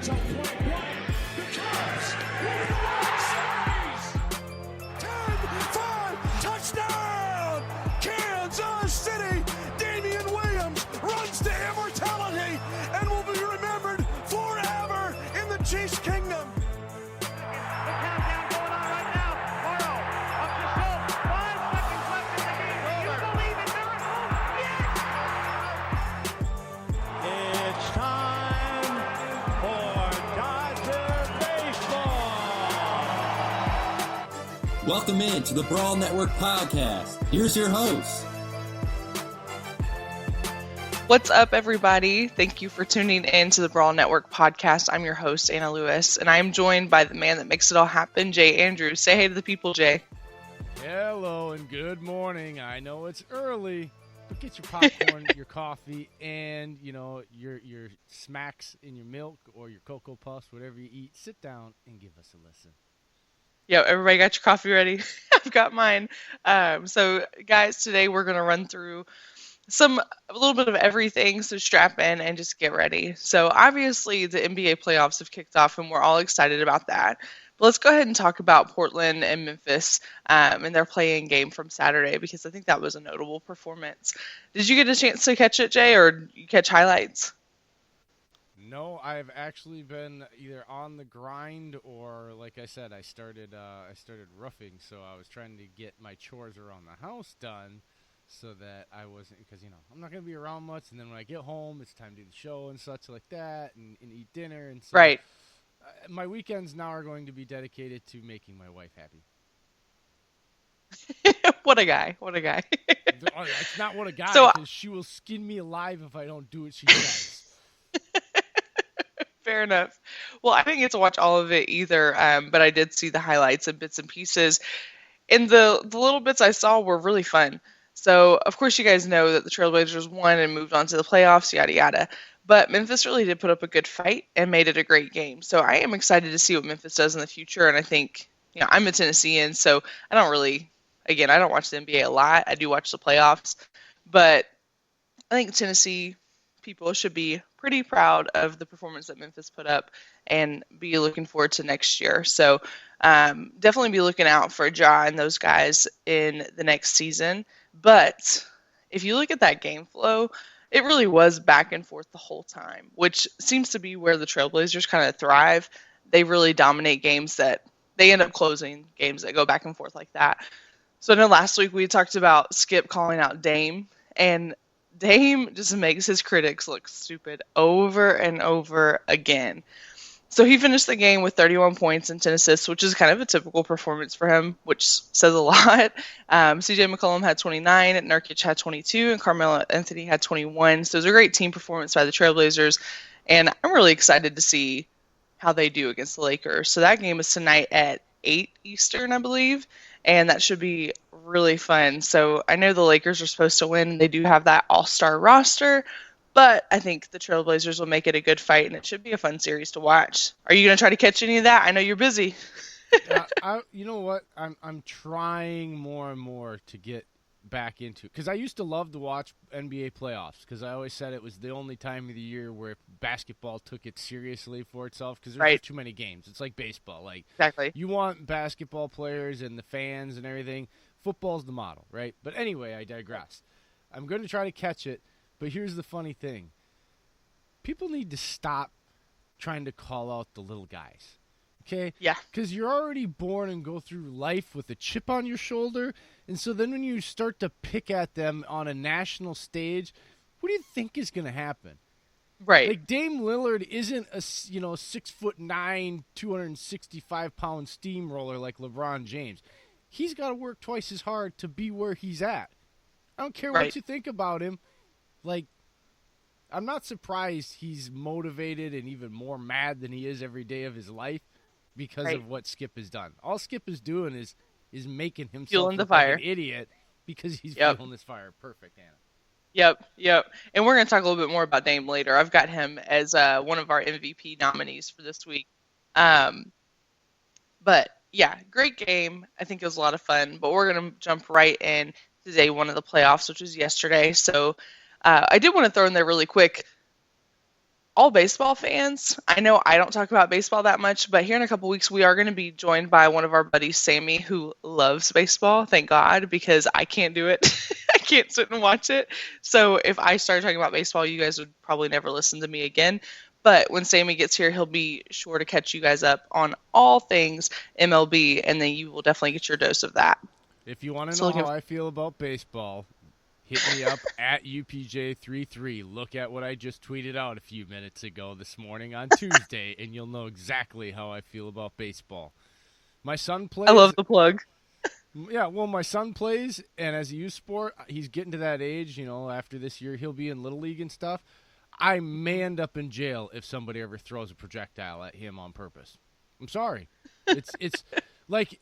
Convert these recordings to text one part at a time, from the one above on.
It's a point. The Cubs win the World Series. 10-5 touchdown. Kansas City. Damian Williams runs to immortality and will be remembered forever in the Chiefs' kingdom. Welcome in to the Brawl Network podcast. Here's your host. What's up, everybody? Thank you for tuning in to the Brawl Network podcast. I'm your host, Anna Lewis, and I'm joined by the man that makes it all happen, Jay Andrews. Say hey to the people, Jay. Hello and good morning. I know it's early, but get your popcorn, your coffee, and your smacks in your milk or your Cocoa Puffs, whatever you eat. Sit down and give us a listen. Yo, everybody got your coffee ready? I've got mine. So, guys, today we're going to run through a little bit of everything, so strap in and just get ready. So, obviously, the NBA playoffs have kicked off, and we're all excited about that. But let's go ahead and talk about Portland and Memphis and their play-in game from Saturday, because I think that was a notable performance. Did you get a chance to catch it, Jay, or you catch highlights? No, I've actually been either on the grind or, like I said, I started roughing, so I was trying to get my chores around the house done so that I wasn't, because, I'm not going to be around much, and then when I get home, it's time to do the show and such like that and eat dinner. And so right. My weekends now are going to be dedicated to making my wife happy. What a guy. What a guy. It's not what a guy, because she will skin me alive if I don't do what she says. Fair enough. Well, I didn't get to watch all of it either, but I did see the highlights and bits and pieces. And the little bits I saw were really fun. So, of course, you guys know that the Trailblazers won and moved on to the playoffs, yada, yada. But Memphis really did put up a good fight and made it a great game. So I am excited to see what Memphis does in the future. And I think, I'm a Tennessean, so I don't watch the NBA a lot. I do watch the playoffs. But I think Tennessee people should be pretty proud of the performance that Memphis put up and be looking forward to next year. So definitely be looking out for Ja and those guys in the next season. But if you look at that game flow, it really was back and forth the whole time, which seems to be where the Trailblazers kind of thrive. They really dominate games that they end up closing games that go back and forth like that. So I know last week we talked about Skip calling out Dame, and Dame just makes his critics look stupid over and over again. So he finished the game with 31 points and 10 assists, which is kind of a typical performance for him, which says a lot. CJ McCollum had 29, Nurkic had 22, and Carmelo Anthony had 21. So it was a great team performance by the Trailblazers, and I'm really excited to see how they do against the Lakers. So that game is tonight at 8 Eastern, I believe, and that should be really fun. So I know the Lakers are supposed to win. They do have that all-star roster, but I think the Trailblazers will make it a good fight, and it should be a fun series to watch. Are you going to try to catch any of that? I know you're busy. You know what? I'm trying more and more to get back into, because I used to love to watch NBA playoffs, because I always said it was the only time of the year where basketball took it seriously for itself, because there's too many games. It's like baseball. Exactly. You want basketball players and the fans and everything. Football's the model, right? But anyway, I digress. I'm going to try to catch it, but here's the funny thing. People need to stop trying to call out the little guys, okay? Yeah. Because you're already born and go through life with a chip on your shoulder, and so then when you start to pick at them on a national stage, what do you think is going to happen? Right. Like, Dame Lillard isn't a 6'9", 265-pound steamroller like LeBron James. He's got to work twice as hard to be where he's at. I don't care what you think about him. Like, I'm not surprised he's motivated and even more mad than he is every day of his life because of what Skip has done. All Skip is doing is making himself look like an idiot because he's fueling this fire. Perfect, Anna. Yep. And we're going to talk a little bit more about Dame later. I've got him as one of our MVP nominees for this week. But, yeah, great game. I think it was a lot of fun. But we're going to jump right in to day one of the playoffs, which was yesterday. So I did want to throw in there really quick. all baseball fans, I know I don't talk about baseball that much, but here in a couple weeks, we are going to be joined by one of our buddies, Sammy, who loves baseball. Thank God, because I can't do it. I can't sit and watch it. So if I started talking about baseball, you guys would probably never listen to me again. But when Sammy gets here, he'll be sure to catch you guys up on all things MLB, and then you will definitely get your dose of that. If you want to know how I feel about baseball, hit me up at UPJ33. Look at what I just tweeted out a few minutes ago this morning on Tuesday, and you'll know exactly how I feel about baseball. My son plays. I love the plug. Yeah, well, my son plays, and as a youth sport, he's getting to that age, after this year, he'll be in Little League and stuff. I may end up in jail if somebody ever throws a projectile at him on purpose. I'm sorry. It's like...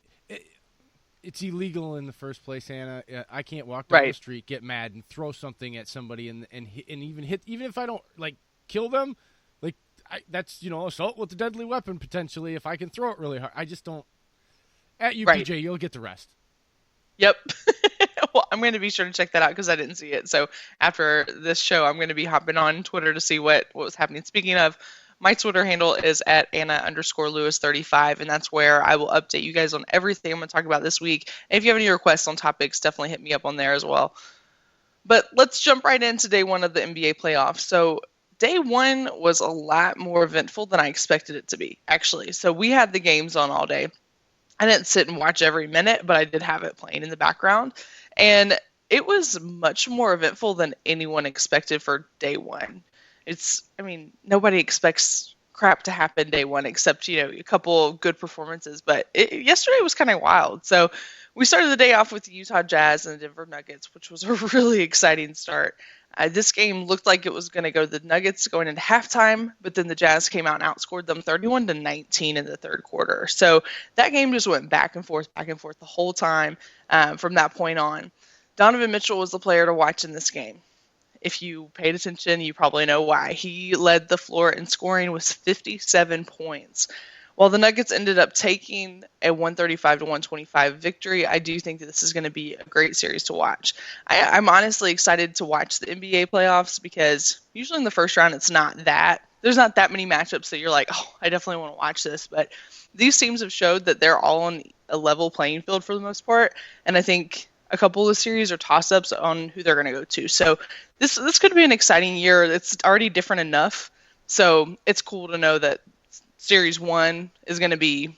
It's illegal in the first place, Anna. I can't walk down the street, get mad, and throw something at somebody, and even hit. Even if I don't kill them, that's assault with a deadly weapon potentially. If I can throw it really hard, I just don't. At UPJ, you'll get the rest. Yep. Well, I'm going to be sure to check that out because I didn't see it. So after this show, I'm going to be hopping on Twitter to see what was happening. Speaking of. My Twitter handle is at Anna_Lewis35, and that's where I will update you guys on everything I'm going to talk about this week. And if you have any requests on topics, definitely hit me up on there as well. But let's jump right into day one of the NBA playoffs. So day one was a lot more eventful than I expected it to be, actually. So we had the games on all day. I didn't sit and watch every minute, but I did have it playing in the background. And it was much more eventful than anyone expected for day one. Nobody expects crap to happen day one except, a couple good performances. But yesterday was kind of wild. So we started the day off with the Utah Jazz and the Denver Nuggets, which was a really exciting start. This game looked like it was going to go to the Nuggets going into halftime, but then the Jazz came out and outscored them 31-19 in the third quarter. So that game just went back and forth the whole time from that point on. Donovan Mitchell was the player to watch in this game. If you paid attention, you probably know why. He led the floor in scoring with 57 points. While the Nuggets ended up taking a 135-125 victory, I do think that this is going to be a great series to watch. I'm honestly excited to watch the NBA playoffs because usually in the first round, there's not that many matchups that you're like, oh, I definitely want to watch this. But these teams have showed that they're all on a level playing field for the most part. And I think a couple of the series are toss-ups on who they're going to go to. So this could be an exciting year. It's already different enough. So it's cool to know that Series 1 is going to be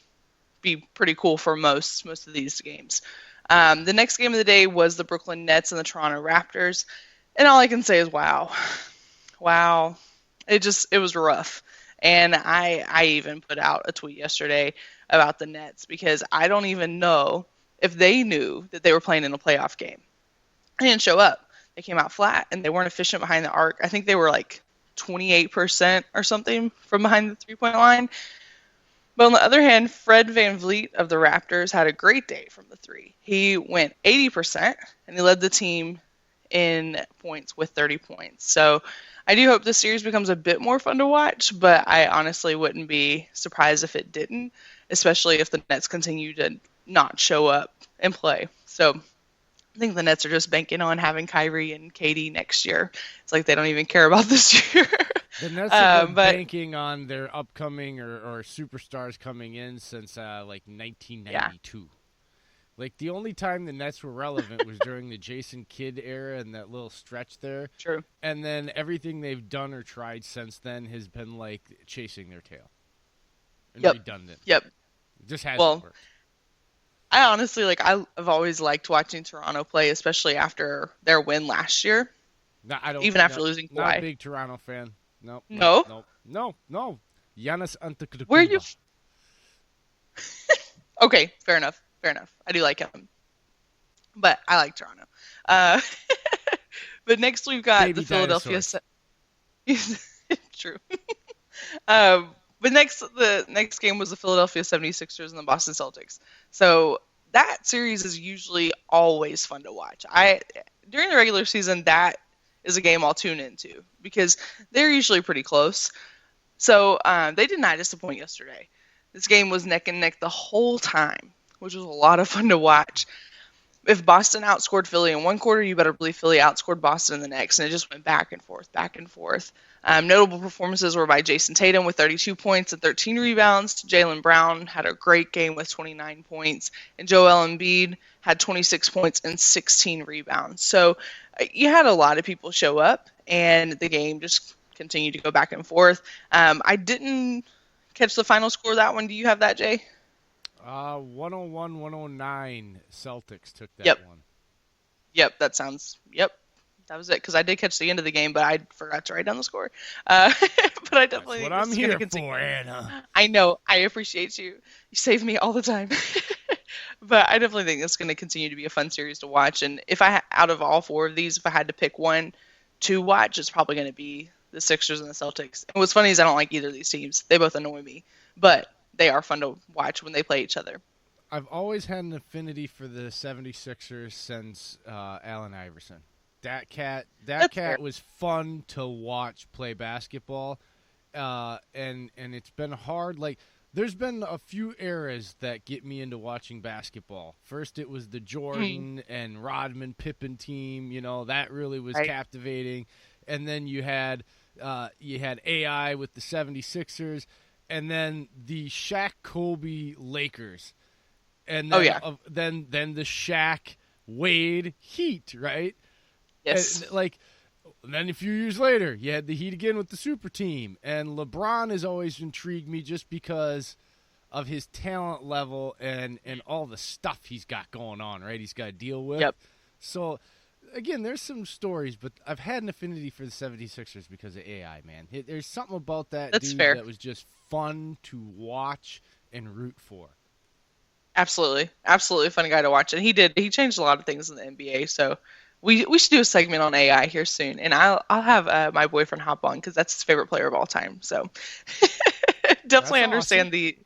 pretty cool for most of these games. The next game of the day was the Brooklyn Nets and the Toronto Raptors. And all I can say is, wow. Wow. It was rough. And I even put out a tweet yesterday about the Nets because I don't even know if they knew that they were playing in a playoff game. They didn't show up. They came out flat, and they weren't efficient behind the arc. I think they were 28% or something from behind the three-point line. But on the other hand, Fred VanVleet of the Raptors had a great day from the three. He went 80%, and he led the team in points with 30 points. So I do hope this series becomes a bit more fun to watch, but I honestly wouldn't be surprised if it didn't, especially if the Nets continue to not show up and play. So I think the Nets are just banking on having Kyrie and KD next year. It's like they don't even care about this year. The Nets have been banking on their upcoming or superstars coming in since 1992. Yeah. The only time the Nets were relevant was during the Jason Kidd era and that little stretch there. True. And then everything they've done or tried since then has been chasing their tail. And redundant. Yep. It just hasn't worked. I honestly, I've always liked watching Toronto play, especially after their win last year. No, after losing Kawhi. Not a big Toronto fan. No. Giannis Antetokounmpo. Where you? Okay, fair enough. I do like him, but I like Toronto. But next we've got Baby the Philadelphia. True. But the next game was the Philadelphia 76ers and the Boston Celtics. So that series is usually always fun to watch. During the regular season, that is a game I'll tune into because they're usually pretty close. So they did not disappoint yesterday. This game was neck and neck the whole time, which was a lot of fun to watch. if Boston outscored Philly in one quarter, you better believe Philly outscored Boston in the next, and it just went back and forth, back and forth. Notable performances were by Jason Tatum with 32 points and 13 rebounds. Jaylen Brown had a great game with 29 points, and Joel Embiid had 26 points and 16 rebounds. So you had a lot of people show up, and the game just continued to go back and forth. I didn't catch the final score of that one. Do you have that, Jay? 101-109 Celtics took that Yep. one. Yep, that was it, because I did catch the end of the game, but I forgot to write down the score. But I definitely That's think what I'm this is here gonna continue. for, Anna. I know. I appreciate you. You save me all the time. But I definitely think it's going to continue to be a fun series to watch. And if out of all four of these, if I had to pick one to watch, it's probably going to be the Sixers and the Celtics. And what's funny is I don't like either of these teams. They both annoy me. But they are fun to watch when they play each other. I've always had an affinity for the 76ers since Allen Iverson. That cat fair. was fun to watch play basketball, and it's been hard. Like, there's been a few eras that get me into watching basketball. First, it was the Jordan and Rodman Pippen team. You know, that really was captivating. And then you had AI with the 76ers, and then the Shaq Kobe Lakers, and then then the Shaq Wade Heat, right? Yes. And then a few years later, you had the Heat again with the super team. And LeBron has always intrigued me just because of his talent level and all the stuff he's got going on, right? He's got to deal with. Yep. So, again, there's some stories, but I've had an affinity for the 76ers because of AI, man. There's something about that dude that was just fun to watch and root for. Absolutely. Absolutely fun guy to watch. And he changed a lot of things in the NBA, so we should do a segment on AI here soon, and I'll have my boyfriend hop on because that's his favorite player of all time. So definitely understand awesome.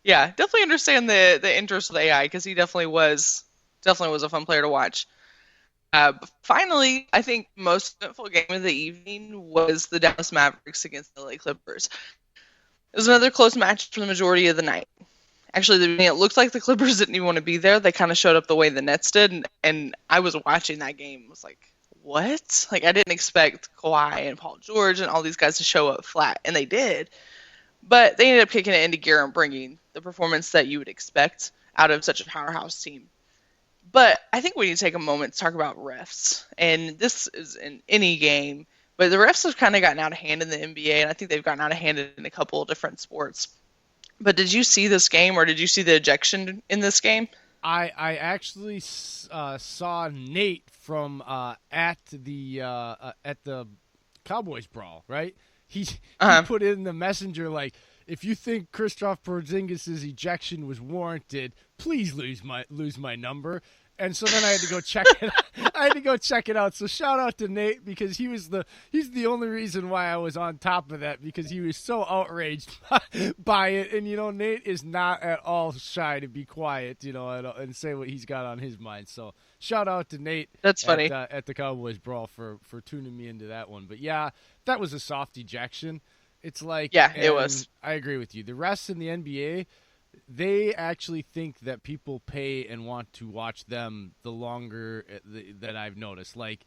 definitely understand the interest with AI, because he definitely was a fun player to watch. But finally, I think the most eventful game of the evening was the Dallas Mavericks against the LA Clippers. It was another close match for the majority of the night. Actually, it looked like the Clippers didn't even want to be there. They kind of showed up the way the Nets did, and I was watching that game. I was like, what? Like, I didn't expect Kawhi and Paul George and all these guys to show up flat, and they did. But they ended up kicking it into gear and bringing the performance that you would expect out of such a powerhouse team. But I think we need to take a moment to talk about refs. And this is in any game, but the refs have kind of gotten out of hand in the NBA, and I think they've gotten out of hand in a couple of different sports. But did you see this game, or did you see the ejection in this game? I actually saw Nate from at the Cowboys brawl, right? He put in the messenger, like, if you think Kristaps Porzingis' ejection was warranted, please lose my number. And so then I had to go check it. I had to go check it out. So shout out to Nate, because he's the only reason why I was on top of that, because he was so outraged by it. And Nate is not at all shy to be quiet, and say what he's got on his mind. So shout out to Nate. That's funny. At the Cowboys brawl for tuning me into that one. But yeah, that was a soft ejection. It's like, it was. I agree with you. The refs in the NBA, they actually think that people pay and want to watch them the longer that I've noticed. Like,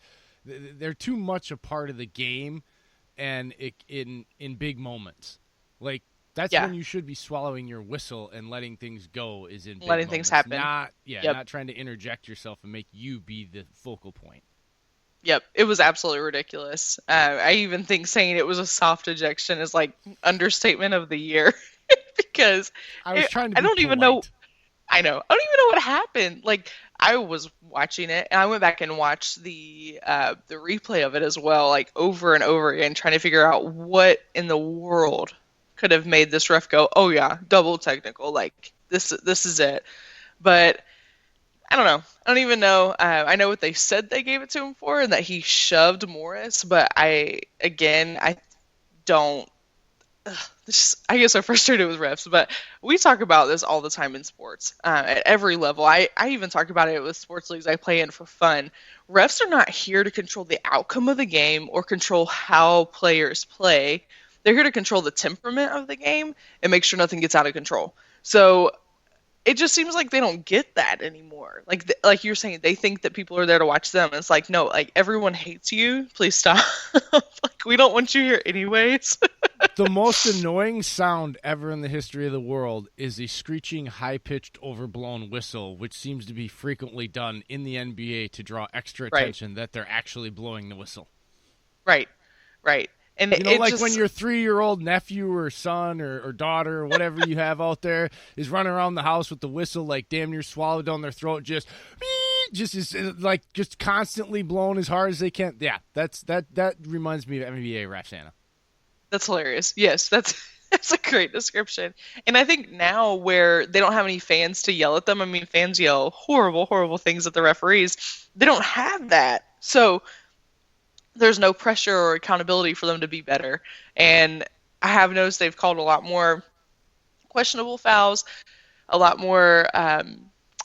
they're too much a part of the game, and in big moments. Like, that's when you should be swallowing your whistle and letting things go. Is in big letting moments. Things happen. Not trying to interject yourself and make you be the focal point. Yep, it was absolutely ridiculous. I even think saying it was a soft ejection is like understatement of the year. Because I was trying to. I don't even know. I know. I don't even know what happened. Like, I was watching it, and I went back and watched the replay of it as well, like over and over again, trying to figure out what in the world could have made this ref go, "Oh yeah, double technical." Like, this is it. But I don't know. I don't even know. I know what they said they gave it to him for, and that he shoved Morris. But I don't. I get so frustrated with refs, but we talk about this all the time in sports, at every level. I even talk about it with sports leagues I play in for fun. Refs are not here to control the outcome of the game or control how players play. They're here to control the temperament of the game and make sure nothing gets out of control. So it just seems like they don't get that anymore. Like you're saying, they think that people are there to watch them. It's like, no, like everyone hates you. Please stop. Like we don't want you here anyways. The most annoying sound ever in the history of the world is a screeching, high-pitched, overblown whistle, which seems to be frequently done in the NBA to draw extra attention that they're actually blowing the whistle. Right, right. And you know, like just, when your 3-year-old nephew or son or daughter or whatever you have out there is running around the house with the whistle like damn near swallowed down their throat, just constantly blowing as hard as they can. Yeah, that reminds me of NBA refs, Anna. That's hilarious. Yes, that's a great description. And I think now where they don't have any fans to yell at them, I mean, fans yell horrible, horrible things at the referees. They don't have that. So there's no pressure or accountability for them to be better. And I have noticed they've called a lot more questionable fouls, a lot more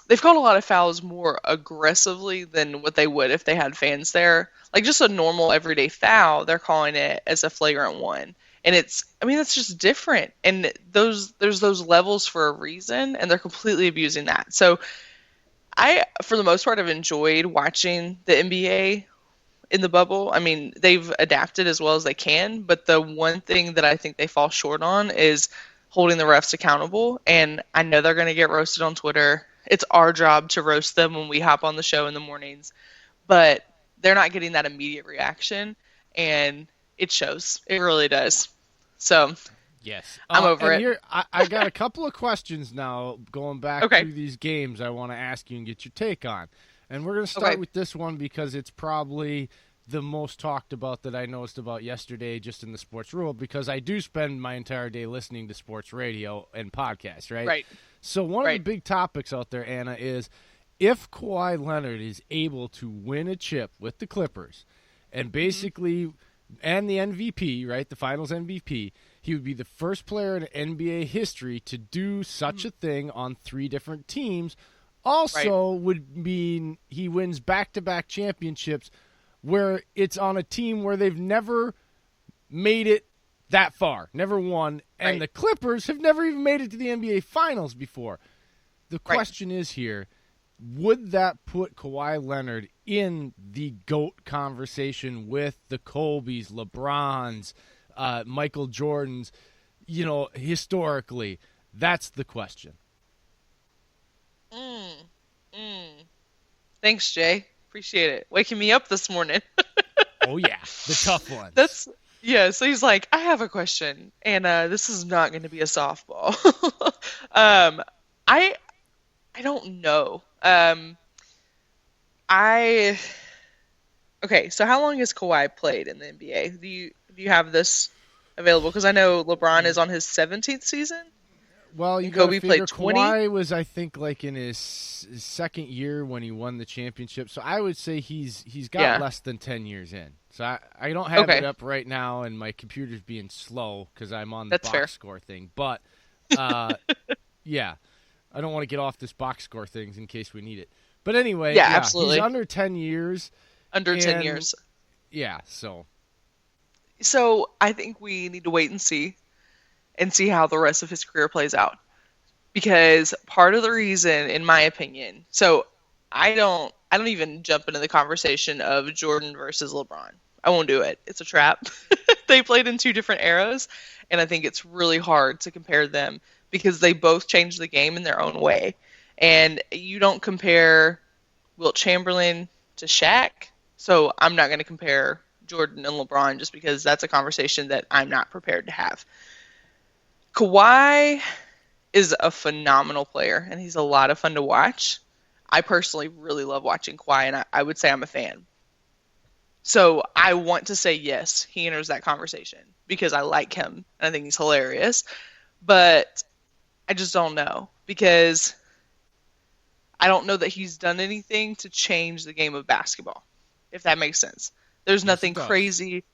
they've called a lot of fouls more aggressively than what they would if they had fans there. Like just a normal everyday foul, they're calling it as a flagrant one. And it's just different. And there's those levels for a reason, and they're completely abusing that. So I, for the most part, have enjoyed watching the NBA in the bubble. I mean, they've adapted as well as they can, but the one thing that I think they fall short on is holding the refs accountable. And I know they're going to get roasted on Twitter. It's our job to roast them when we hop on the show in the mornings, but they're not getting that immediate reaction, and it shows. It really does. So yes, I'm over it. I got a couple of questions now going back through these games I want to ask you and get your take on. And we're going to start with this one because it's probably the most talked about that I noticed about yesterday just in the sports world, because I do spend my entire day listening to sports radio and podcasts, right? Right. So one of the big topics out there, Anna, is if Kawhi Leonard is able to win a chip with the Clippers and basically and the MVP, right, the finals MVP, he would be the first player in NBA history to do such a thing on 3 different teams. Also would mean he wins back-to-back championships where it's on a team where they've never made it that far, never won, and the Clippers have never even made it to the NBA Finals before. The question is here, would that put Kawhi Leonard in the GOAT conversation with the Kobe's, LeBron's, Michael Jordan's, historically? That's the question. Thanks, Jay. Appreciate it. Waking me up this morning. Oh, yeah. The tough ones. So he's like, I have a question, and this is not going to be a softball. I don't know. Okay, so how long has Kawhi played in the NBA? Do you have this available? Because I know LeBron is on his 17th season. Well, you Kobe played 20. Kawhi was, I think, like in his second year when he won the championship. So I would say he's got less than 10 years in. So I don't have it up right now, and my computer's being slow because I'm on the box score thing. But, yeah, I don't want to get off this box score things in case we need it. But anyway, absolutely. He's under 10 years. Under 10 years. Yeah, so I think we need to wait and see how the rest of his career plays out. Because part of the reason, in my opinion, so I don't even jump into the conversation of Jordan versus LeBron. I won't do it. It's a trap. They played in 2 different eras, and I think it's really hard to compare them because they both changed the game in their own way. And you don't compare Wilt Chamberlain to Shaq, so I'm not going to compare Jordan and LeBron just because that's a conversation that I'm not prepared to have. Kawhi is a phenomenal player, and he's a lot of fun to watch. I personally really love watching Kawhi, and I would say I'm a fan. So I want to say yes, he enters that conversation because I like him, and I think he's hilarious. But I just don't know because I don't know that he's done anything to change the game of basketball, if that makes sense. There's nothing crazy.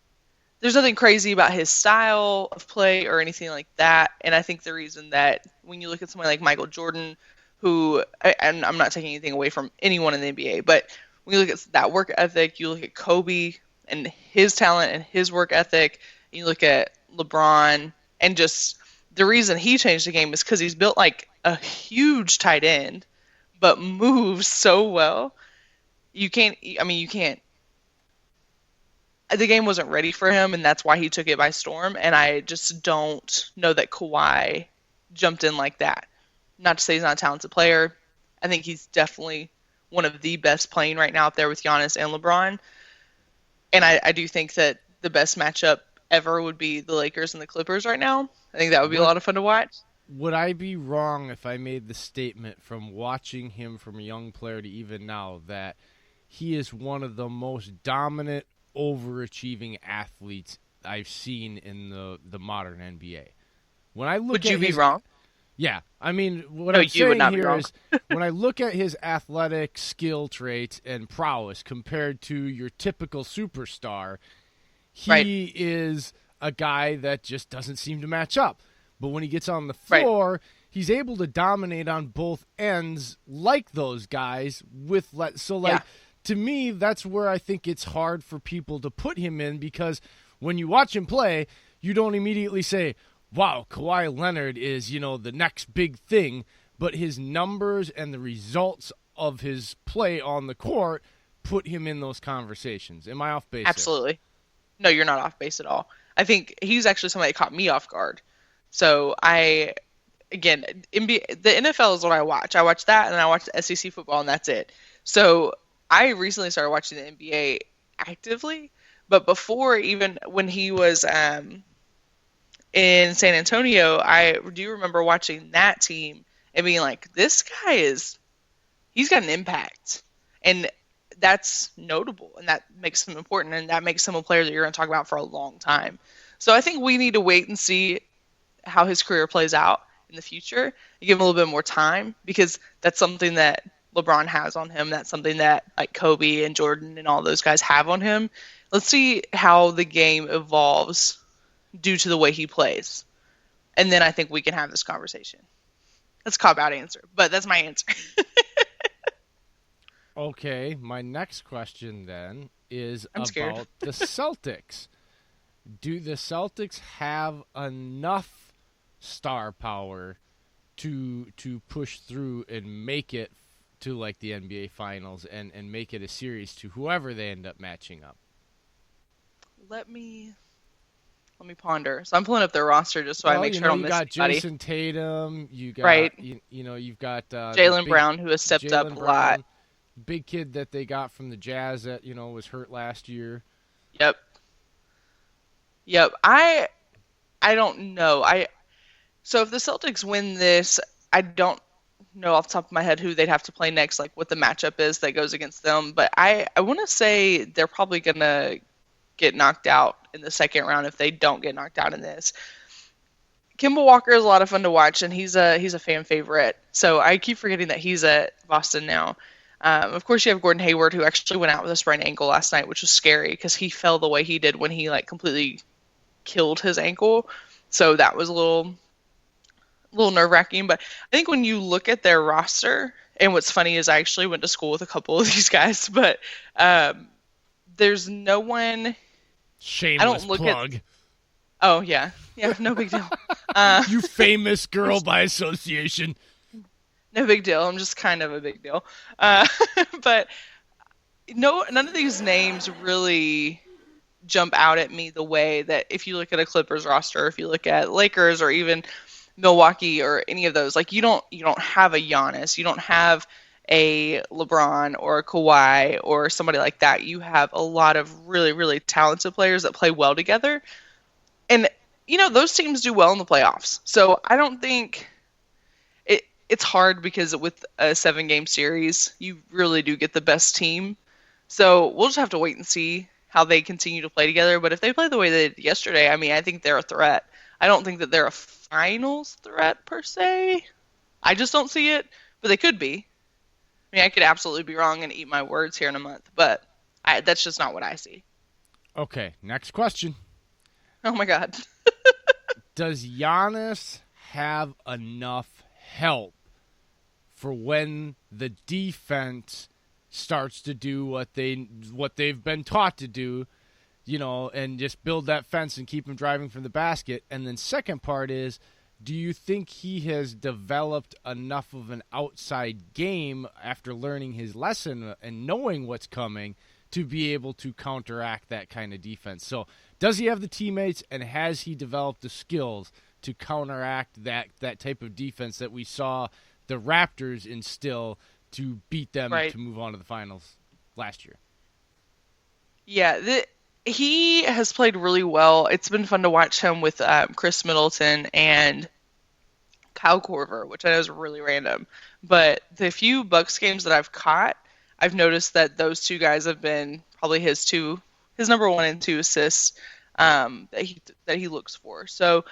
There's nothing crazy about his style of play or anything like that. And I think the reason that when you look at someone like Michael Jordan, who, and I'm not taking anything away from anyone in the NBA, but when you look at that work ethic, you look at Kobe and his talent and his work ethic, and you look at LeBron, and just the reason he changed the game is because he's built like a huge tight end, but moves so well. You can't. I mean, you can't. The game wasn't ready for him, and that's why he took it by storm. And I just don't know that Kawhi jumped in like that. Not to say he's not a talented player. I think he's definitely one of the best playing right now up there with Giannis and LeBron. And I do think that the best matchup ever would be the Lakers and the Clippers right now. I think that would be a lot of fun to watch. Would I be wrong if I made the statement from watching him from a young player to even now that he is one of the most dominant, overachieving athletes I've seen in the modern NBA? When I look Would at you be his, wrong? Yeah, I mean, what No, I'm you saying would not be here wrong. is when I look at his athletic skill traits and prowess compared to your typical superstar, he Right. is a guy that just doesn't seem to match up. But when he gets on the floor, he's able to dominate on both ends like those guys. To me, that's where I think it's hard for people to put him in, because when you watch him play, you don't immediately say, wow, Kawhi Leonard is, the next big thing, but his numbers and the results of his play on the court put him in those conversations. Am I off base? Absolutely. No, you're not off base at all. I think he's actually somebody that caught me off guard. So NBA, the NFL is what I watch. I watch that, and then I watch the SEC football, and that's it. So I recently started watching the NBA actively, but before, even when he was in San Antonio, I do remember watching that team and being like, he's got an impact. And that's notable, and that makes him important, and that makes him a player that you're going to talk about for a long time. So I think we need to wait and see how his career plays out in the future and give him a little bit more time, because that's something that LeBron has on him. That's something that like Kobe and Jordan and all those guys have on him. Let's see how the game evolves due to the way he plays. And then I think we can have this conversation. That's a cop-out answer, but that's my answer. Okay, my next question then is I'm about scared. the Celtics. Do the Celtics have enough star power to push through and make it to like the NBA Finals and make it a series to whoever they end up matching up? Let me ponder. So I'm pulling up their roster just so I make sure I don't you miss got anybody. Jason Tatum, you got Right. you've got Jaylen Brown, who has stepped up a lot. Big kid that they got from the Jazz that was hurt last year. Yep. I don't know. So if the Celtics win this, I don't know off the top of my head who they'd have to play next, like what the matchup is that goes against them. But I want to say they're probably gonna get knocked out in the second round if they don't get knocked out in this. Kemba Walker is a lot of fun to watch, and he's a fan favorite. So I keep forgetting that he's at Boston now. Of course, you have Gordon Hayward, who actually went out with a sprained ankle last night, which was scary because he fell the way he did when he like completely killed his ankle. So that was a little nerve-wracking. But I think when you look at their roster, and what's funny is I actually went to school with a couple of these guys, but there's no one. Shameless plug. Oh yeah, no big deal. You famous girl by association. No big deal. I'm just kind of a big deal. But none of these names really jump out at me the way that if you look at a Clippers roster, if you look at Lakers or even Milwaukee or any of those, like you don't have a Giannis, you don't have a LeBron or a Kawhi or somebody like that. You have a lot of really, really talented players that play well together. And, those teams do well in the playoffs. So I don't think it's hard because with a 7-game series, you really do get the best team. So we'll just have to wait and see how they continue to play together. But if they play the way they did yesterday, I mean, I think they're a threat. I don't think that they're a finals threat per se. I just don't see it, but they could be. I mean, I could absolutely be wrong and eat my words here in a month, but that's just not what I see. Okay, next question. Oh my God. Does Giannis have enough help for when the defense starts to do what they've been taught to do, and just build that fence and keep him driving from the basket? And then second part is, do you think he has developed enough of an outside game after learning his lesson and knowing what's coming to be able to counteract that kind of defense? So does he have the teammates, and has he developed the skills to counteract that type of defense that we saw the Raptors instill to beat them to move on to the finals last year? Yeah, he has played really well. It's been fun to watch him with Chris Middleton and Kyle Korver, which I know is really random. But the few Bucks games that I've caught, I've noticed that those two guys have been probably his number 1 and 2 assists that he looks for. So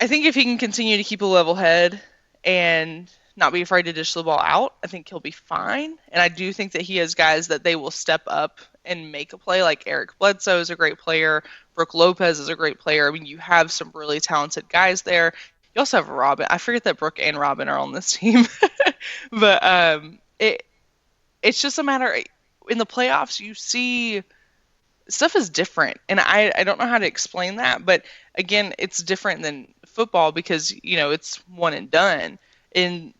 I think if he can continue to keep a level head and not be afraid to dish the ball out, I think he'll be fine. And I do think that he has guys that they will step up and make a play, like Eric Bledsoe is a great player. Brooke Lopez is a great player. I mean, you have some really talented guys there. You also have Robin. I forget that Brooke and Robin are on this team. But it's just a matter, in the playoffs, you see stuff is different. And I don't know how to explain that. But, again, it's different than football because, it's one and done. In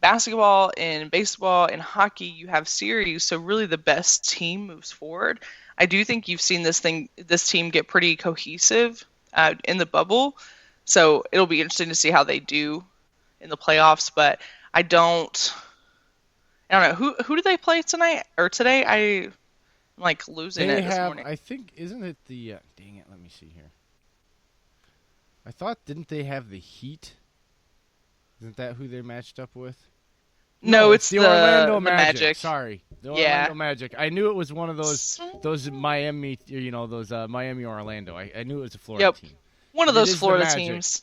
basketball, in baseball, in hockey, you have series, so really the best team moves forward. I do think you've seen this team get pretty cohesive in the bubble, so it'll be interesting to see how they do in the playoffs. But I don't know who do they play tonight or today. I'm losing it this morning. I think, isn't it the dang it? Let me see here. I thought, didn't they have the Heat? Isn't that who they matched up with? No, it's the Orlando Magic. Sorry, the Orlando Magic. I knew it was one of those Miami, Miami or Orlando. I knew it was a Florida team. One of those Florida teams.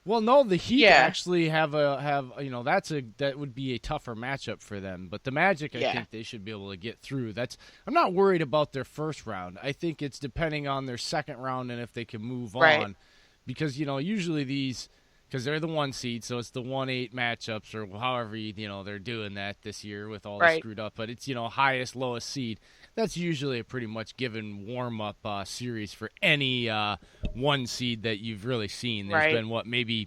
Well, no, the Heat actually have that would be a tougher matchup for them. But the Magic, I think they should be able to get through. I'm not worried about their first round. I think it's depending on their second round and if they can move on, because usually these. Because they're the 1 seed, so it's the 1-8 matchups, or however they're doing that this year with all the screwed up. But it's highest, lowest seed. That's usually a pretty much given warm up series for any 1 seed that you've really seen. There's been maybe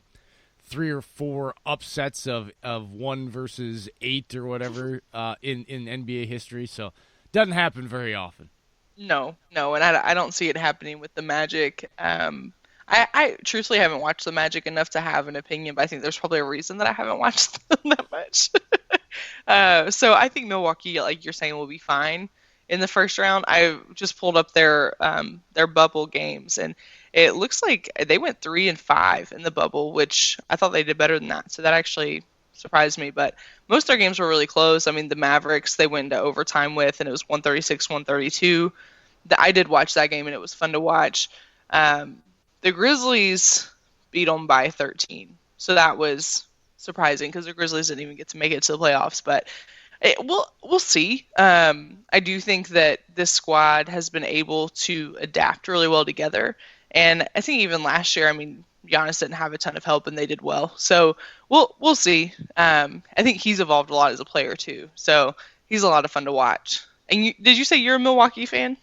3 or 4 upsets of 1 versus 8 or whatever in NBA history. So doesn't happen very often. No, and I don't see it happening with the Magic. I truthfully haven't watched the Magic enough to have an opinion, but I think there's probably a reason that I haven't watched them that much. So I think Milwaukee, like you're saying, will be fine in the first round. I just pulled up their bubble games, and it looks like they went 3-5 in the bubble, which I thought they did better than that. So that actually surprised me. But most of their games were really close. I mean, the Mavericks, they went into overtime with, and it was 136-132. I did watch that game, and it was fun to watch. The Grizzlies beat them by 13. So that was surprising because the Grizzlies didn't even get to make it to the playoffs. But we'll see. I do think that this squad has been able to adapt really well together. And I think even last year, I mean, Giannis didn't have a ton of help, and they did well. So we'll see. I think he's evolved a lot as a player, too. So he's a lot of fun to watch. And did you say you're a Milwaukee fan?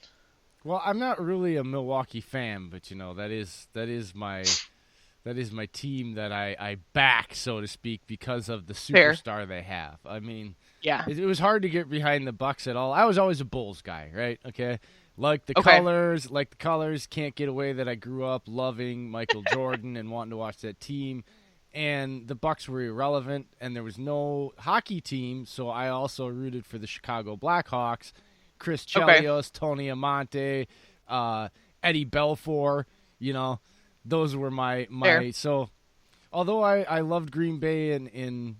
Well, I'm not really a Milwaukee fan, but that is my team that I back, so to speak, because of the superstar they have. I mean, it was hard to get behind the Bucks at all. I was always a Bulls guy, right? Okay, like the colors, can't get away that I grew up loving Michael Jordan and wanting to watch that team. And the Bucks were irrelevant, and there was no hockey team, so I also rooted for the Chicago Blackhawks. Chris Chelios, Tony Amonte, Eddie Belfour, those were my so although I loved Green Bay in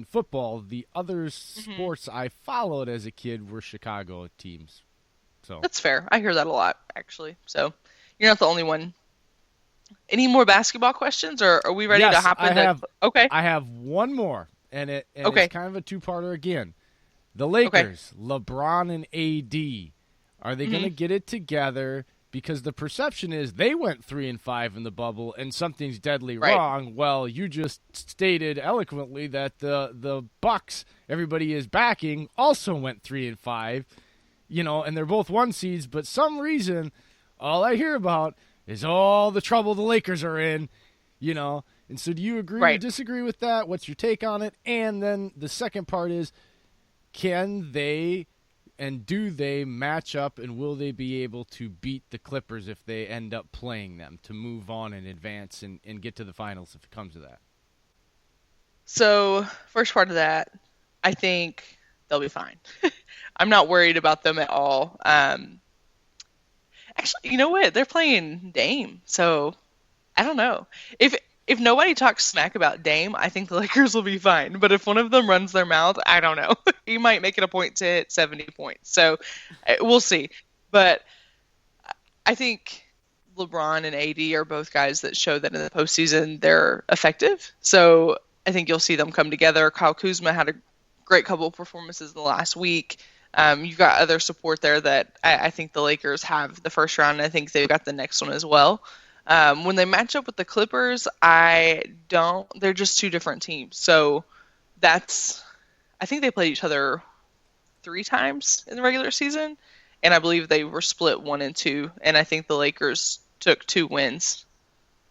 football, the other sports I followed as a kid were Chicago teams. So that's fair. I hear that a lot, actually. So you're not the only one. Any more basketball questions, or are we ready to hop into? I have one more, and it's kind of a two-parter again. The Lakers, LeBron and AD, are they going to get it together? Because the perception is they went 3-5 in the bubble and something's deadly wrong. Well, you just stated eloquently that the Bucks, everybody is backing, also went 3-5, and they're both 1 seeds. But some reason, all I hear about is all the trouble the Lakers are in. you know? And so do you agree or Right. disagree with that? What's your take on it? And then the second part is, can they and do they match up, and will they be able to beat the Clippers if they end up playing them to move on and advance and get to the finals if it comes to that? So, first part of that, I think they'll be fine. I'm not worried about them at all. Actually, you know what? They're playing Dame, so I don't know. If nobody talks smack about Dame, I think the Lakers will be fine. But if one of them runs their mouth, I don't know. He might make it a point to hit 70 points. So we'll see. But I think LeBron and AD are both guys that show that in the postseason they're effective. So I think you'll see them come together. Kyle Kuzma had a great couple of performances in the last week. You've got other support there that I think the Lakers have the first round, and I think they've got the next one as well. When they match up with the Clippers, I don't. They're just two different teams. So I think they played each other 3 times in the regular season, and I believe they were split 1 and 2, and I think the Lakers took 2 wins,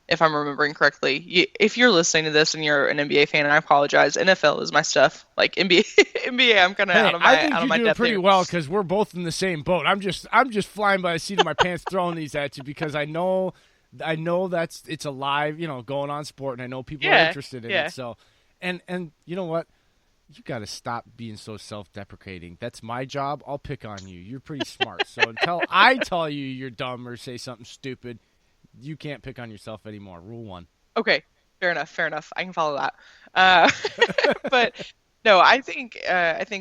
if I'm remembering correctly. If you're listening to this and you're an NBA fan, I apologize. NFL is my stuff. Like NBA, I'm kind of out of my depth. I think you're doing pretty well because we're both in the same boat. I'm just flying by the seat of my pants throwing these at you because I know it's a live, going on sport, and I know people are interested in it. So, and you know what? You got to stop being so self-deprecating. That's my job. I'll pick on you. You're pretty smart. So until I tell you you're dumb or say something stupid, you can't pick on yourself anymore. Rule 1. Okay, fair enough. I can follow that. But no, I think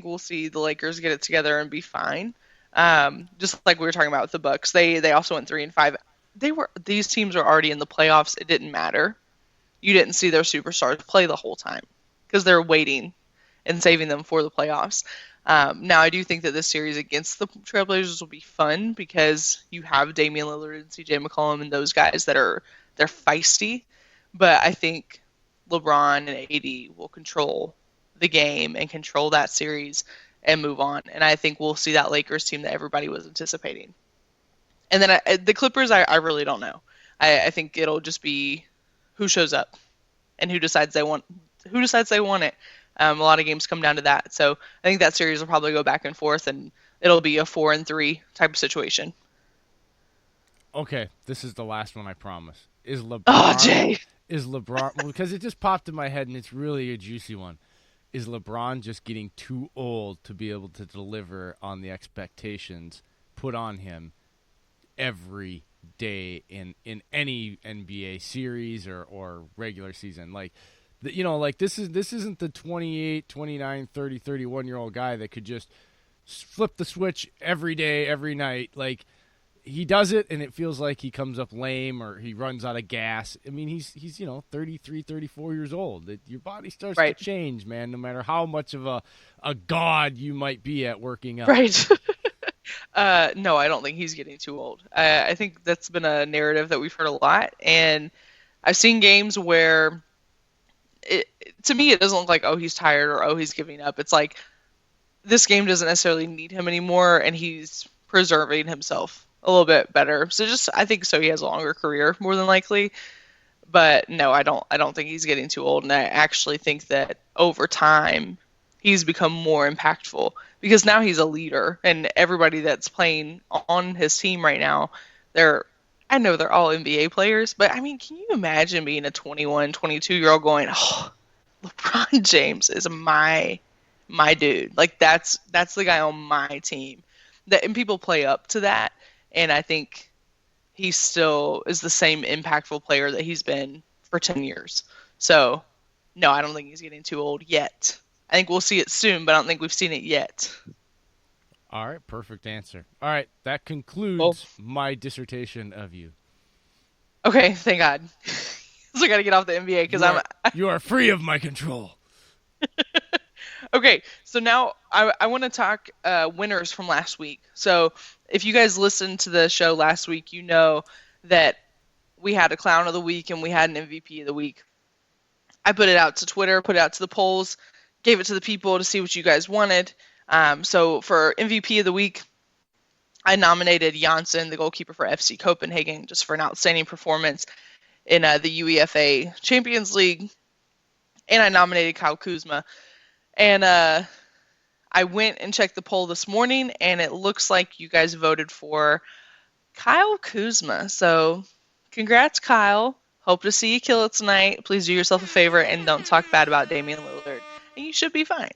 we'll see the Lakers get it together and be fine. Just like we were talking about with the Bucks, they also went 3-5. These teams are already in the playoffs. It didn't matter. You didn't see their superstars play the whole time because they're waiting and saving them for the playoffs. Now, I do think that this series against the Trailblazers will be fun because you have Damian Lillard and CJ McCollum and those guys they're feisty. But I think LeBron and AD will control the game and control that series and move on. And I think we'll see that Lakers team that everybody was anticipating. And then the Clippers, I really don't know. I think it'll just be who shows up and who decides they want it. A lot of games come down to that. So I think that series will probably go back and forth, and it'll be a 4-3 type of situation. Okay, this is the last one, I promise. Is LeBron? Oh, Jay. Is LeBron? Because it just popped in my head, and it's really a juicy one. Is LeBron just getting too old to be able to deliver on the expectations put on him every day in any NBA series or regular season? Like this isn't the 28, 29, 30, 31-year-old guy that could just flip the switch every day, every night. Like, he does it, and it feels like he comes up lame or he runs out of gas. I mean, he's 33, 34 years old. Your body starts to change, man, no matter how much of a god you might be at working out. Right. No, I don't think he's getting too old. I think that's been a narrative that we've heard a lot, and I've seen games where to me, it doesn't look like, oh, he's tired or, oh, he's giving up. It's like this game doesn't necessarily need him anymore, and he's preserving himself a little bit better. So I think so he has a longer career, more than likely. But no, I don't think he's getting too old, and I actually think that over time he's become more impactful because now he's a leader, and everybody that's playing on his team right now, I know they're all NBA players, but I mean, can you imagine being a 21, 22-year-old going, oh, LeBron James is my dude. Like, that's the guy on my team. And people play up to that, and I think he still is the same impactful player that he's been for 10 years. So, no, I don't think he's getting too old yet. I think we'll see it soon, but I don't think we've seen it yet. All right, perfect answer. All right, that concludes my dissertation of you. Okay, thank God. So I got to get off the NBA because you are free of my control. Okay, so now I want to talk winners from last week. So if you guys listened to the show last week, you know that we had a clown of the week and we had an MVP of the week. I put it out to Twitter, put it out to the polls, gave it to the people to see what you guys wanted. So for MVP of the week, I nominated Janssen, the goalkeeper for FC Copenhagen, just for an outstanding performance. in the UEFA Champions League, and I nominated Kyle Kuzma. And I went and checked the poll this morning, and it looks like you guys voted for Kyle Kuzma. So congrats, Kyle. Hope to see you kill it tonight. Please do yourself a favor and don't talk bad about Damian Lillard. And you should be fine.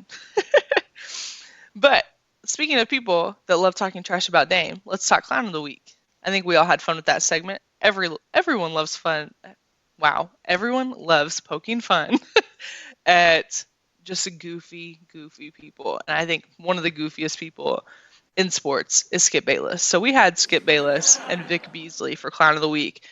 But speaking of people that love talking trash about Dame, let's talk Clown of the Week. I think we all had fun with that segment. Everyone loves fun. Wow. Everyone loves poking fun at just goofy people. And I think one of the goofiest people in sports is Skip Bayless. So we had Skip Bayless and Vic Beasley for Clown of the Week.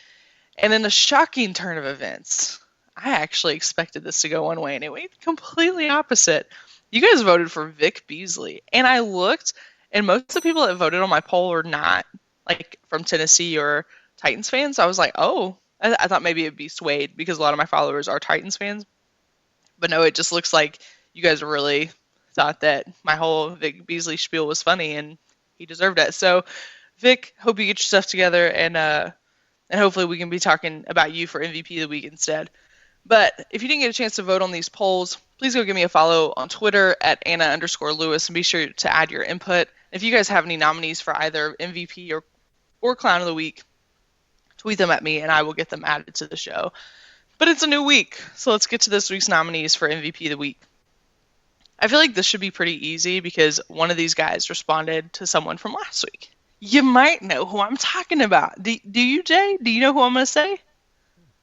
And in a shocking turn of events, I actually expected this to go one way, and it went completely opposite. You guys voted for Vic Beasley. And I looked, and most of the people that voted on my poll are not like from Tennessee or Titans fans. I was like, oh, I thought maybe it'd be swayed because a lot of my followers are Titans fans. But no, it just looks like you guys really thought that my whole Vic Beasley spiel was funny, and he deserved it. So, Vic, hope you get your stuff together, and hopefully we can be talking about you for MVP of the week instead. But if you didn't get a chance to vote on these polls, please go give me a follow on Twitter at Anna_Lewis, and be sure to add your input. If you guys have any nominees for either MVP or Clown of the Week, tweet them at me, and I will get them added to the show. But it's a new week, so let's get to this week's nominees for MVP of the week. I feel like this should be pretty easy because one of these guys responded to someone from last week. You might know who I'm talking about. Do you, Jay? Do you know who I'm going to say?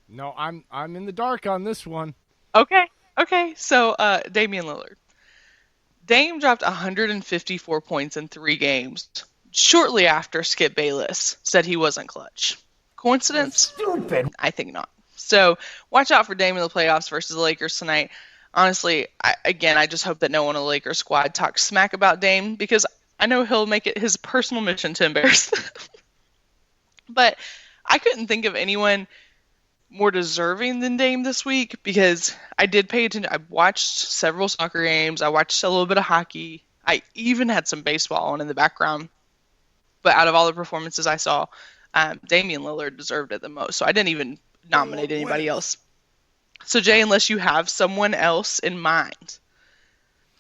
No, I'm in the dark on this one. Okay. So, Damian Lillard. Dame dropped 154 points in 3 games shortly after Skip Bayless said he wasn't clutch. Coincidence? Stupid. I think not. So, watch out for Dame in the playoffs versus the Lakers tonight. Honestly, I just hope that no one on the Lakers squad talks smack about Dame because I know he'll make it his personal mission to embarrass them. But I couldn't think of anyone more deserving than Dame this week because I did pay attention. I watched several soccer games. I watched a little bit of hockey. I even had some baseball on in the background. But out of all the performances I saw, Damian Lillard deserved it the most. So I didn't even nominate anybody else. So, Jay, unless you have someone else in mind,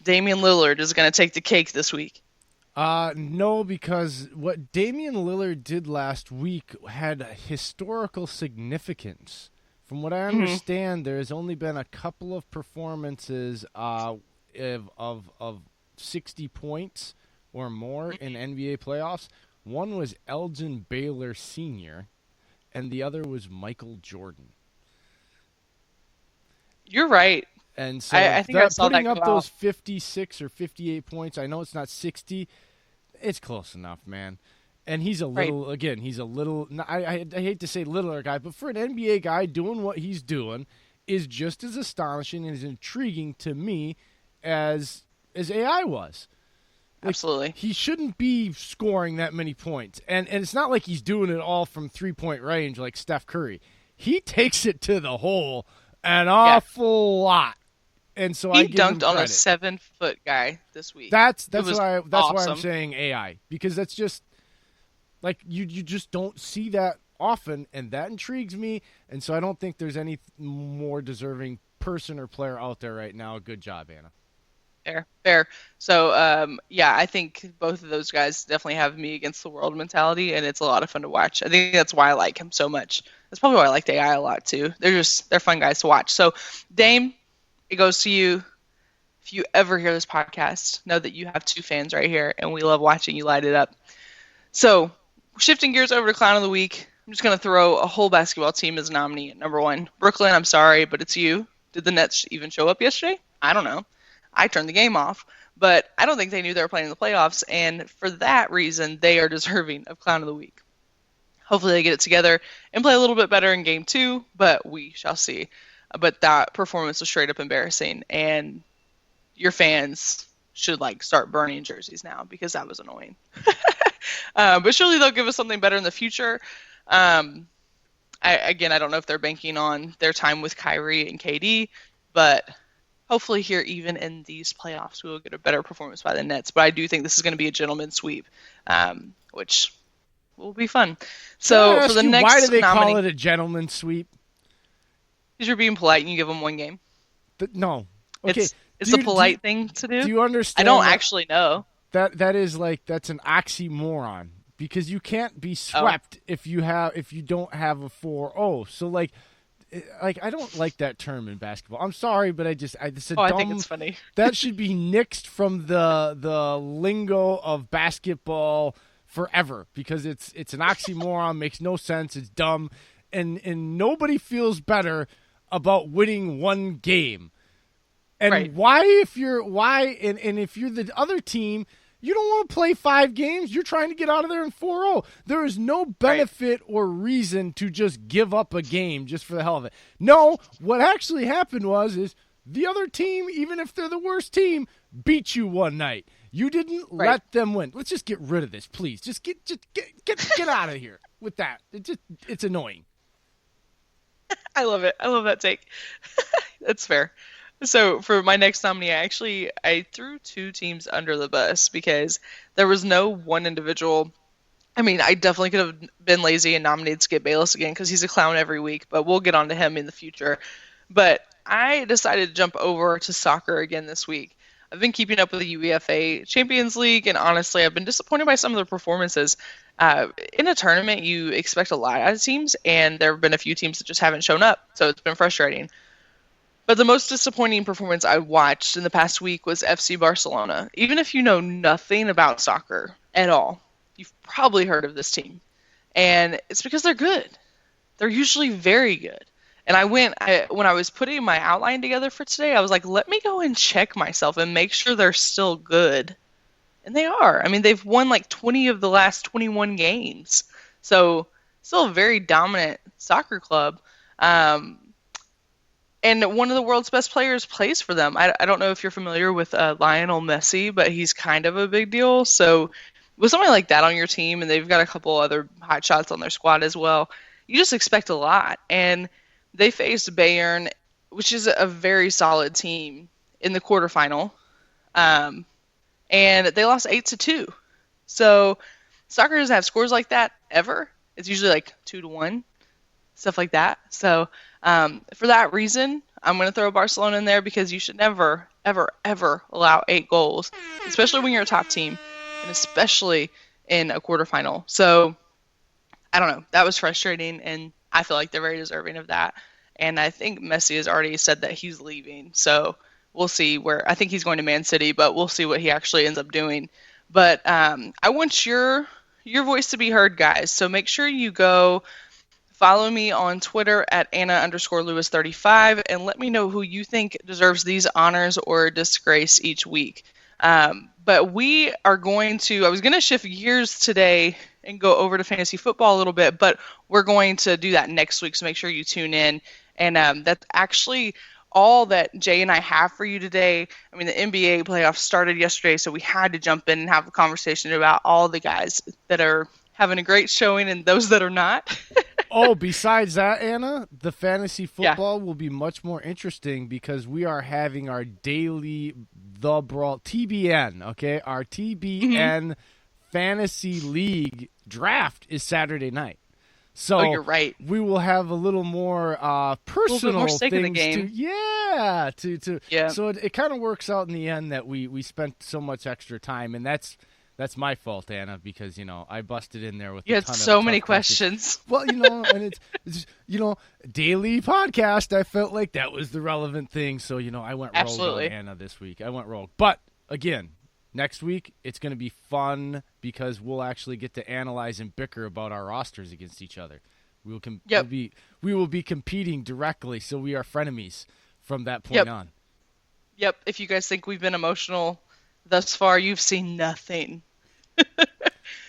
Damian Lillard is going to take the cake this week. No, because what Damian Lillard did last week had historical significance. From what I understand, there has only been a couple of performances of 60 points or more in NBA playoffs. One was Elgin Baylor Sr., and the other was Michael Jordan. You're right. And so I think I saw putting that up those 56 or 58 points, I know it's not 60. It's close enough, man. And he's a little, I hate to say littler guy, but for an NBA guy doing what he's doing is just as astonishing and as intriguing to me as AI was. Absolutely. He shouldn't be scoring that many points. And it's not like he's doing it all from three-point range like Steph Curry. He takes it to the hole an awful lot. And so he I give him dunked on a credit. 7-foot guy this week. That's awesome. why I'm saying AI, because that's just like you just don't see that often, and that intrigues me. And so I don't think there's any more deserving person or player out there right now. Good job, Anna. Fair. So I think both of those guys definitely have me against the world mentality, and it's a lot of fun to watch. I think that's why I like him so much. That's probably why I liked AI a lot too. They're fun guys to watch. So Dame, it goes to you. If you ever hear this podcast, know that you have 2 fans right here, and we love watching you light it up. So, shifting gears over to Clown of the Week, I'm just going to throw a whole basketball team as nominee at number 1. Brooklyn, I'm sorry, but it's you. Did the Nets even show up yesterday? I don't know. I turned the game off, but I don't think they knew they were playing in the playoffs, and for that reason, they are deserving of Clown of the Week. Hopefully they get it together and play a little bit better in Game 2, but we shall see. But that performance was straight up embarrassing, and your fans should start burning jerseys now because that was annoying. But surely they'll give us something better in the future. I don't know if they're banking on their time with Kyrie and KD, but hopefully here, even in these playoffs, we will get a better performance by the Nets. But I do think this is going to be a gentleman's sweep, which will be fun. So for the next why do they nominee, call it a gentleman's sweep? Because you're being polite and you give them one game. No. Okay. It's a polite thing to do. Do you understand? I don't actually know. That is that's an oxymoron, because you can't be swept if you don't have a 4-0. So like I don't like that term in basketball. I'm sorry, but I think it's funny. That should be nixed from the lingo of basketball forever, because it's an oxymoron, makes no sense, it's dumb, and nobody feels better about winning one game. And right. if you're the other team, you don't want to play 5 games. You're trying to get out of there in 4-0. There is no benefit or reason to just give up a game just for the hell of it. No, what actually happened is the other team, even if they're the worst team, beat you one night. You didn't let them win. Let's just get rid of this, please. Just get out of here with that. It's annoying. I love it. I love that take. That's fair. So for my next nominee, I threw 2 teams under the bus because there was no one individual. I mean, I definitely could have been lazy and nominated Skip Bayless again because he's a clown every week, but we'll get on to him in the future. But I decided to jump over to soccer again this week. I've been keeping up with the UEFA Champions League, and honestly, I've been disappointed by some of the performances. In a tournament, you expect a lot out of teams, and there have been a few teams that just haven't shown up, so it's been frustrating. But the most disappointing performance I watched in the past week was FC Barcelona. Even if you know nothing about soccer at all, you've probably heard of this team. And it's because they're good. They're usually very good. And when I was putting my outline together for today, I was like, let me go and check myself and make sure they're still good. And they are. I mean, they've won like 20 of the last 21 games. So still a very dominant soccer club. And one of the world's best players plays for them. I don't know if you're familiar with Lionel Messi, but he's kind of a big deal. So with somebody like that on your team, and they've got a couple other hot shots on their squad as well, you just expect a lot. And they faced Bayern, which is a very solid team, in the quarterfinal. And they lost 8-2. So soccer doesn't have scores like that ever. It's usually like 2-1, stuff like that. So for that reason, I'm going to throw Barcelona in there because you should never, ever, ever allow 8 goals, especially when you're a top team, and especially in a quarterfinal. So I don't know. That was frustrating, and I feel like they're very deserving of that. And I think Messi has already said that he's leaving. So we'll see I think he's going to Man City, but we'll see what he actually ends up doing. But I want your voice to be heard, guys. So make sure you go follow me on Twitter at Anna_Lewis35 and let me know who you think deserves these honors or disgrace each week. But we are I was going to shift gears today and go over to fantasy football a little bit, but we're going to do that next week. So make sure you tune in. And that's actually all that Jay and I have for you today. I mean, the NBA playoffs started yesterday, so we had to jump in and have a conversation about all the guys that are having a great showing and those that are not. Oh, besides that, Anna, the fantasy football will be much more interesting because we are having our daily The Brawl TBN, okay? Our TBN Fantasy League draft is Saturday night. So you're right. We will have a little more personal more stake things in the game. So it kind of works out in the end that we spent so much extra time, and that's my fault, Anna, because I busted in there with you had so many questions. Well, and it's daily podcast. I felt like that was the relevant thing, so I went rogue on Anna this week. I went rogue, but again. Next week, it's going to be fun because we'll actually get to analyze and bicker about our rosters against each other. We will be competing directly, so we are frenemies from that point on. Yep. If you guys think we've been emotional thus far, you've seen nothing.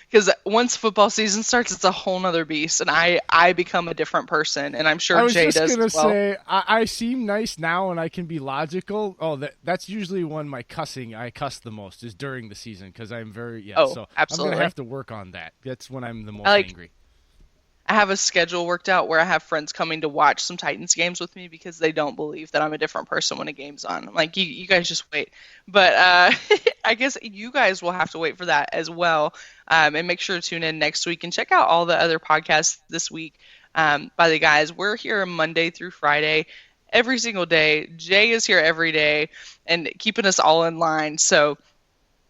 Because once football season starts, it's a whole nother beast, and I become a different person, and I'm sure Jay does as well. I was just going to say, I seem nice now, and I can be logical. Oh, that's usually when I cuss the most, is during the season, because I'm very, so absolutely. I'm going to have to work on that. That's when I'm the most angry. I have a schedule worked out where I have friends coming to watch some Titans games with me because they don't believe that I'm a different person when a game's on. I'm like, you guys just wait. But I guess you guys will have to wait for that as well. And make sure to tune in next week and check out all the other podcasts this week. by the guys. We're here Monday through Friday, every single day. Jay is here every day and keeping us all in line. So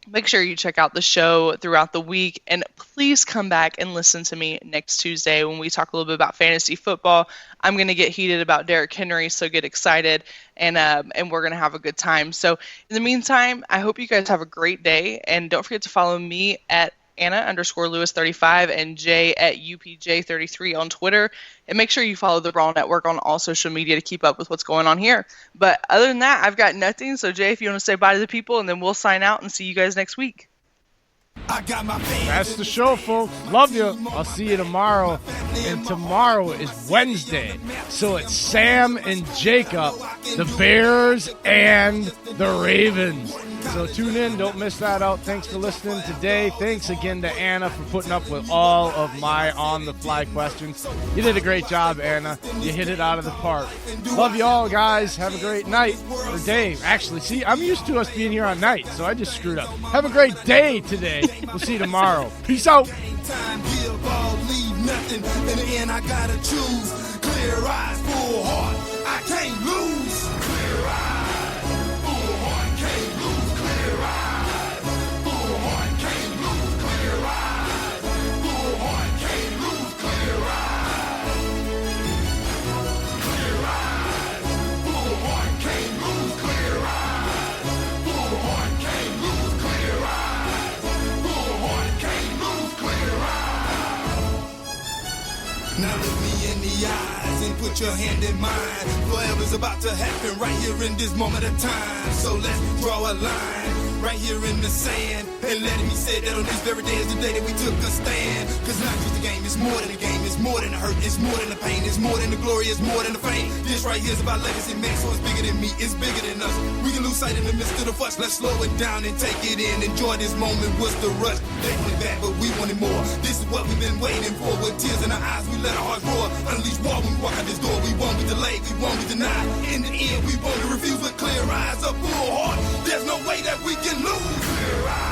make sure you check out the show throughout the week, and please come back and listen to me next Tuesday when we talk a little bit about fantasy football. I'm going to get heated about Derrick Henry, so get excited, and we're going to have a good time. So in the meantime, I hope you guys have a great day, and don't forget to follow me at Anna_Lewis35 and Jay at UPJ33 on Twitter. And make sure you follow the Brawl Network on all social media to keep up with what's going on here. But other than that, I've got nothing. So Jay, if you want to say bye to the people, and then we'll sign out and see you guys next week. That's the show, folks. Love you. I'll see you tomorrow. And tomorrow is Wednesday. So it's Sam and Jacob, the Bears and the Ravens. So tune in. Don't miss that out. Thanks for listening today. Thanks again to Anna for putting up with all of my on-the-fly questions. You did a great job, Anna. You hit it out of the park. Love you all, guys. Have a great night or day. Actually, see, I'm used to us being here on night, so I just screwed up. Have a great day today. We'll see you tomorrow. Peace out. Time, give all, leave nothing. In the end, I gotta choose. Clear eyes, full heart. I can't lose. Clear eyes, full heart, can't lose. Clear eyes, full heart, can't lose. Clear eyes, full heart, can't lose. Clear eyes, clear eyes, full heart, can't lose. Clear eyes, full heart, can't lose. Clear eyes, full heart, can't lose. Clear eyes. Now look me in the eyes and put your hand in mine. Forever's about to happen right here in this moment of time. So let's draw a line right here in the sand. And let me say that on this very day is the day that we took a stand. Cause not just the game, it's more than a game. It's more than the hurt, it's more than the pain. It's more than the glory, it's more than the fame. This right here's about legacy, man, so it's bigger than me, it's bigger than us. We can lose sight in the midst of the fuss. Let's slow it down and take it in. Enjoy this moment, what's the rush? They wanted bad, but we wanted more. This is what we've been waiting for. With tears in our eyes, we let our hearts roar. Unleash war when we walk out this door. We won't be delayed, we won't be denied. In the end, we won't refuse with clear eyes, a full heart. There's no way that we can lose. Clear eyes.